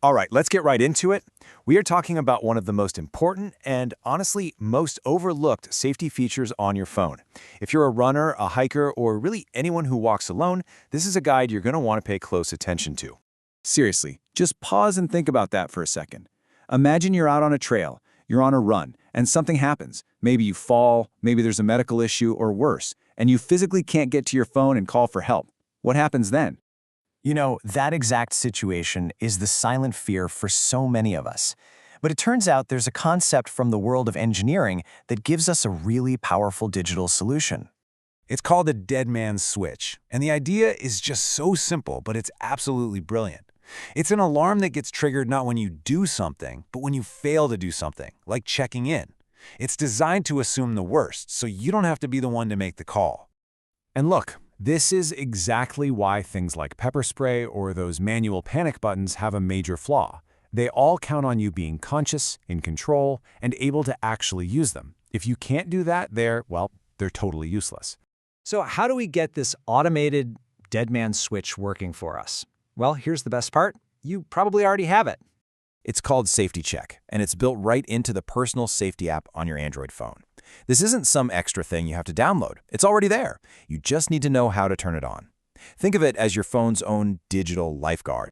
All right, let's get right into it. We are talking about one of the most important and, honestly, most overlooked safety features on your phone. If you're a runner, a hiker, or really anyone who walks alone, this is a guide you're going to want to pay close attention to. Seriously, just pause and think about that for a second. Imagine you're out on a trail, you're on a run, and something happens. Maybe you fall, maybe there's a medical issue, or worse, and you physically can't get to your phone and call for help. What happens then? You know, that exact situation is the silent fear for so many of us. But it turns out there's a concept from the world of engineering that gives us a really powerful digital solution. It's called a dead man's switch, and the idea is just so simple, but it's absolutely brilliant. It's an alarm that gets triggered not when you do something, but when you fail to do something, like checking in. It's designed to assume the worst, so you don't have to be the one to make the call. And look, this is exactly why things like pepper spray or those manual panic buttons have a major flaw. They all count on you being conscious, in control, and able to actually use them. If you can't do that, they're totally useless. So how do we get this automated dead man switch working for us? Well, here's the best part. You probably already have it. It's called Safety Check, and it's built right into the personal safety app on your Android phone. This isn't some extra thing you have to download. It's already there. You just need to know how to turn it on. Think of it as your phone's own digital lifeguard.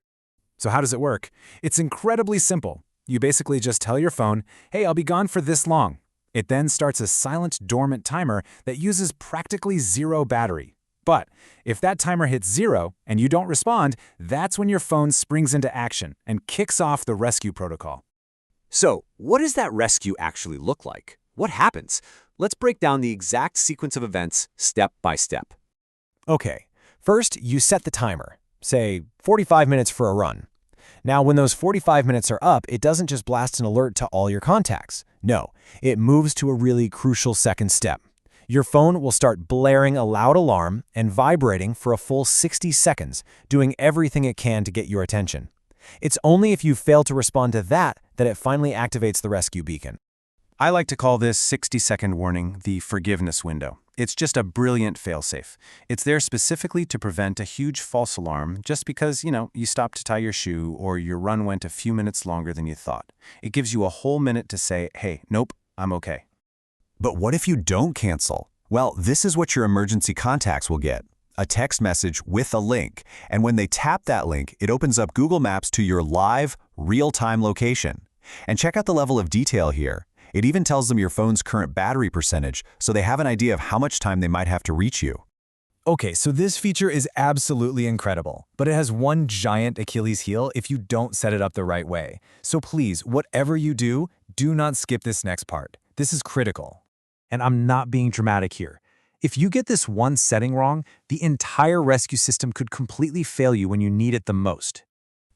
So how does it work? It's incredibly simple. You basically just tell your phone, hey, I'll be gone for this long. It then starts a silent, dormant timer that uses practically zero battery. But if that timer hits 0 and you don't respond, that's when your phone springs into action and kicks off the rescue protocol. So, what does that rescue actually look like? What happens? Let's break down the exact sequence of events step by step. Okay, first you set the timer, say 45 minutes for a run. Now when those 45 minutes are up, it doesn't just blast an alert to all your contacts. No, it moves to a really crucial second step. Your phone will start blaring a loud alarm and vibrating for a full 60 seconds, doing everything it can to get your attention. It's only if you fail to respond to that it finally activates the rescue beacon. I like to call this 60-second warning the forgiveness window. It's just a brilliant failsafe. It's there specifically to prevent a huge false alarm just because, you stopped to tie your shoe or your run went a few minutes longer than you thought. It gives you a whole minute to say, hey, nope, I'm okay. But what if you don't cancel? Well, this is what your emergency contacts will get. A text message with a link. And when they tap that link, it opens up Google Maps to your live, real-time location. And check out the level of detail here. It even tells them your phone's current battery percentage, so they have an idea of how much time they might have to reach you. Okay, so this feature is absolutely incredible, but it has one giant Achilles heel if you don't set it up the right way. So please, whatever you do, do not skip this next part. This is critical. And I'm not being dramatic here. If you get this one setting wrong, the entire rescue system could completely fail you when you need it the most.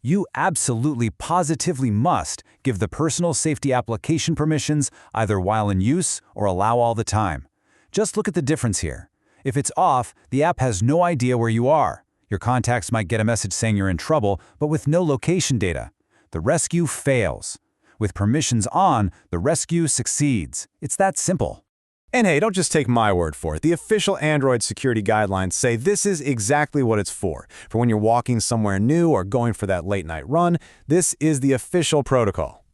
You absolutely positively must give the personal safety application permissions either while in use or allow all the time. Just look at the difference here. If it's off, the app has no idea where you are. Your contacts might get a message saying you're in trouble, but with no location data. The rescue fails. With permissions on, the rescue succeeds. It's that simple. And hey, don't just take my word for it. The official Android security guidelines say this is exactly what it's for. For when you're walking somewhere new or going for that late-night run, this is the official protocol.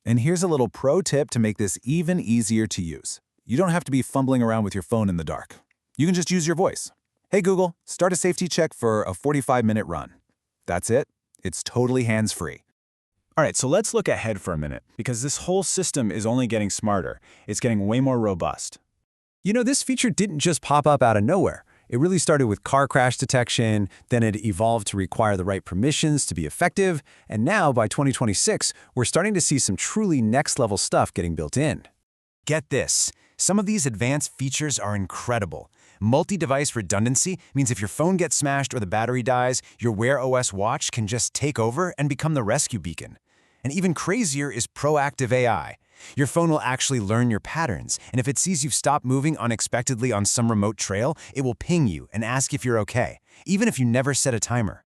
And here's a little pro tip to make this even easier to use. You don't have to be fumbling around with your phone in the dark. You can just use your voice. Hey Google, start a safety check for a 45-minute run. That's it. It's totally hands-free. All right, so let's look ahead for a minute, because this whole system is only getting smarter. It's getting way more robust. You know, this feature didn't just pop up out of nowhere. It really started with car crash detection, then it evolved to require the right permissions to be effective, and now, by 2026, we're starting to see some truly next-level stuff getting built in. Get this. Some of these advanced features are incredible. Multi-device redundancy means if your phone gets smashed or the battery dies, your Wear OS watch can just take over and become the rescue beacon. And even crazier is proactive AI. Your phone will actually learn your patterns, and if it sees you've stopped moving unexpectedly on some remote trail, it will ping you and ask if you're okay, even if you never set a timer.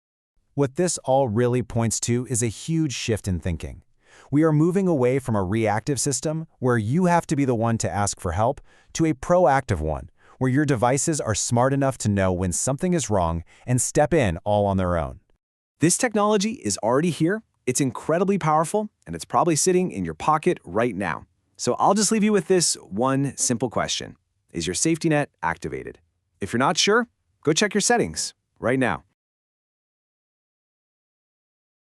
What this all really points to is a huge shift in thinking. We are moving away from a reactive system, where you have to be the one to ask for help, to a proactive one, where your devices are smart enough to know when something is wrong and step in all on their own. This technology is already here, It's incredibly powerful, and it's probably sitting in your pocket right now. So I'll just leave you with this one simple question. Is your safety net activated? If you're not sure, go check your settings right now.